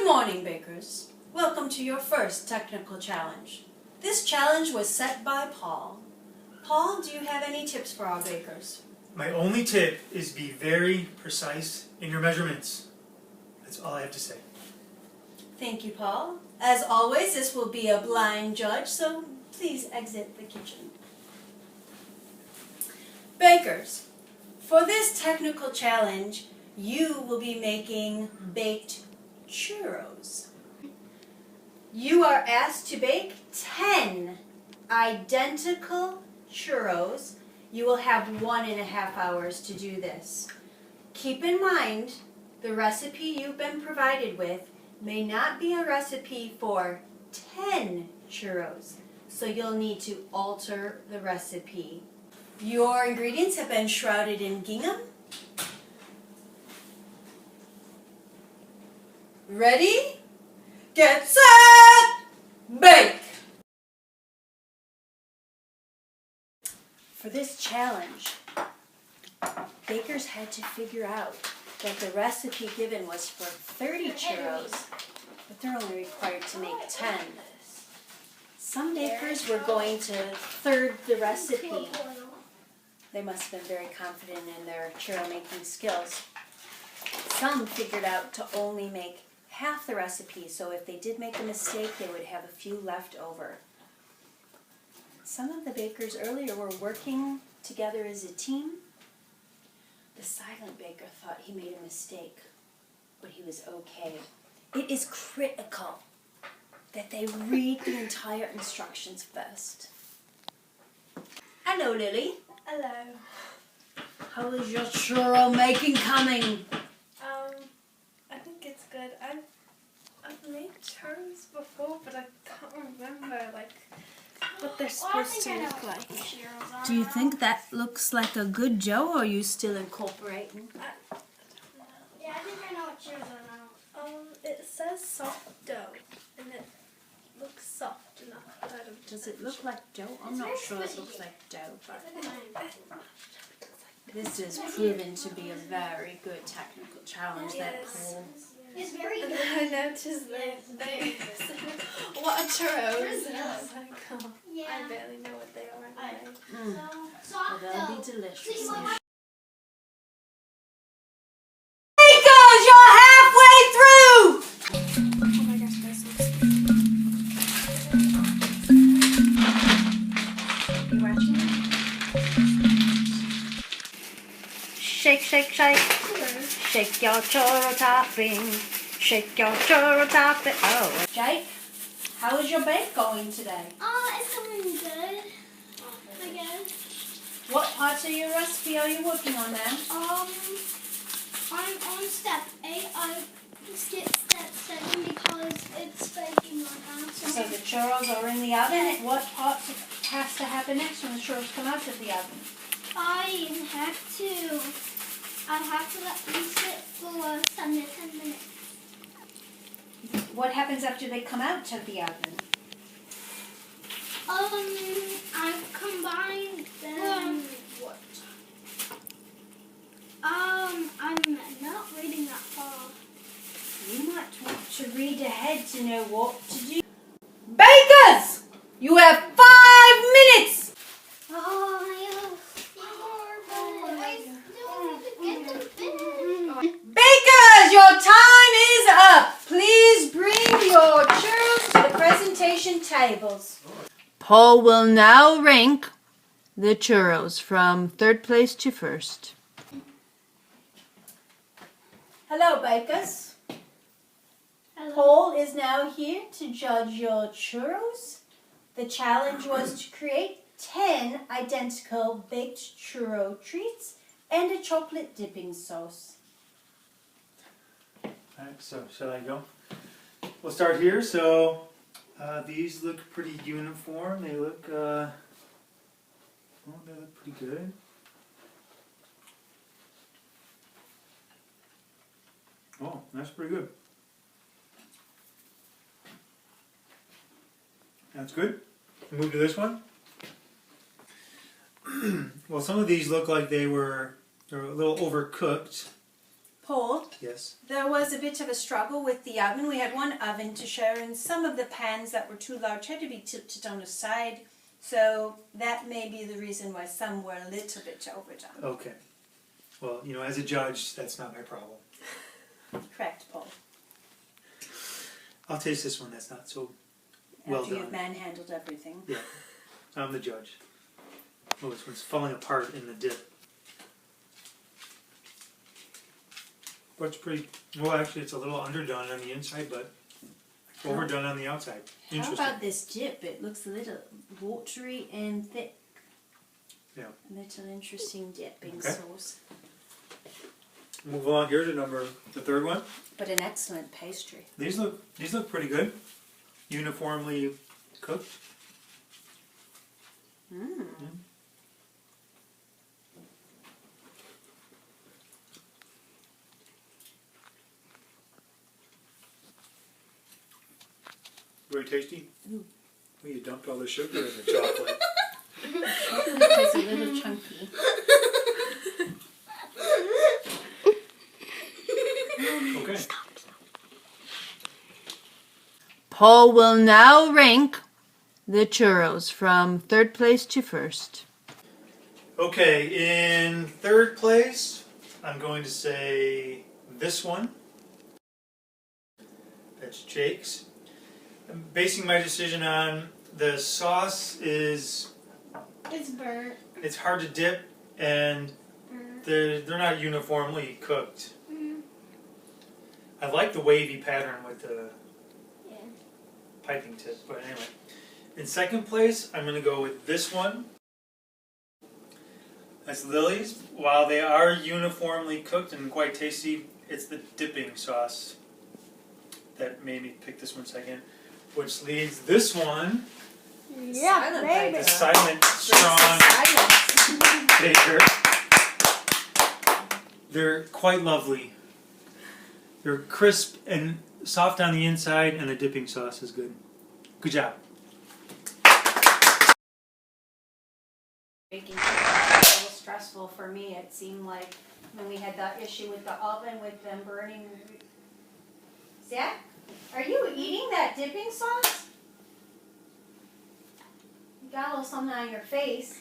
Good morning, bakers. Welcome to your first technical challenge. This challenge was set by Paul. Paul, do you have any tips for our bakers? My only tip is be very precise in your measurements. That's all I have to say. Thank you, Paul. As always, this will be a blind judge, so please exit the kitchen. Bakers, for this technical challenge, you will be making baked churros. You are asked to bake 10 identical churros. You will have 1.5 hours to do this. Keep in mind, the recipe you've been provided with may not be a recipe for 10 churros, so you'll need to alter the recipe. Your ingredients have been shrouded in gingham. Ready? Get set! Bake! For this challenge, bakers had to figure out that the recipe given was for 30 churros, but they're only required to make 10. Some bakers were going to third the recipe. They must have been very confident in their churro making skills. Some figured out to only make half the recipe, so if they did make a mistake, they would have a few left over. Some of the bakers earlier were working together as a team. The silent baker thought he made a mistake, but he was okay. It is critical that they read the entire instructions first. Hello, Lily. Hello. How is your churro making coming? I think it's good. I've made churros before, but I can't remember what they're supposed to look like. Do you think that looks like a good dough, or are you still incorporating? I don't know. Yeah, I think I know what churros are now. It says soft dough, and it looks soft enough. I don't Does it look like dough? I'm not sure it looks like dough, but this is proven to be a very good technical challenge. That Yes. Paul. It's very And good. then I noticed they what are churros? And I was like, oh, Yeah. I barely know what they are anyway. Mm. So, Well, soft they'll dough. be delicious. So you want Bakers, you're halfway through! Oh my gosh, this looks You watching? Shake, shake, shake. Shake your churro topping. Shake your churro topping. Oh. Jake, how is your bake going today? it's going good. I guess. What parts of your recipe are you working on now? I'm on step 8. I skipped step 7 because it's baking right now. So the churros are in the oven. What part has to happen next when the churros come out of the oven? I have to let them sit for 7 to 10 minutes. What happens after they come out of the oven? I've combined them. What? I'm not reading that far. You might want to read ahead to know what to do. Bakers! You have 5 minutes! Bakers, your time is up. Please bring your churros to the presentation tables. Paul will now rank the churros from 3rd place to 1st. Hello, bakers. Paul is now here to judge your churros. The challenge was to create 10 identical baked churro treats and a chocolate dipping sauce. Alright, so shall I go? We'll start here. So these look pretty uniform. They look, well, they look pretty good. Oh, that's pretty good. That's good. Move to this one. Well, some of these look like they're a little overcooked. Paul, Yes. there was a bit of a struggle with the oven. We had one oven to share, and some of the pans that were too large had to be tilted on the side. So that may be the reason why some were a little bit overdone. Okay. Well, you know, as a judge, that's not my problem. Correct, Paul. I'll taste this one. That's not so well After you've done. manhandled everything. Yeah, I'm the judge. Oh, this one's falling apart in the dip. But it's pretty, well actually it's a little underdone on the inside, but overdone on the outside. How Interesting. about this dip? It looks a little watery and thick. Yeah. A little interesting dipping Okay. sauce. Move along here to the third one. But an excellent pastry. These look pretty good. Uniformly cooked. Mmm. Very tasty. Ooh. Well, you dumped all the sugar in the chocolate. Chocolate is a little chunky. Okay. Paul will now rank the churros from third place to first. Okay, in third place, I'm going to say this one. That's Jake's. I'm basing my decision on the sauce is, It's burnt. it's hard to dip and they're not uniformly cooked. Mm. I like the wavy pattern with the Yeah. piping tip, but anyway. In second place, I'm going to go with this one. That's Lily's. While they are uniformly cooked and quite tasty, it's the dipping sauce that made me pick this one second. Which leaves this one, Silent baby. the silent, strong Silence. baker. They're quite lovely. They're crisp and soft on the inside, and the dipping sauce is good. Good job. Baking was a little stressful for me. It seemed like when we had that issue with the oven with them burning. Zach, are you eating that dipping sauce? You got a little something on your face.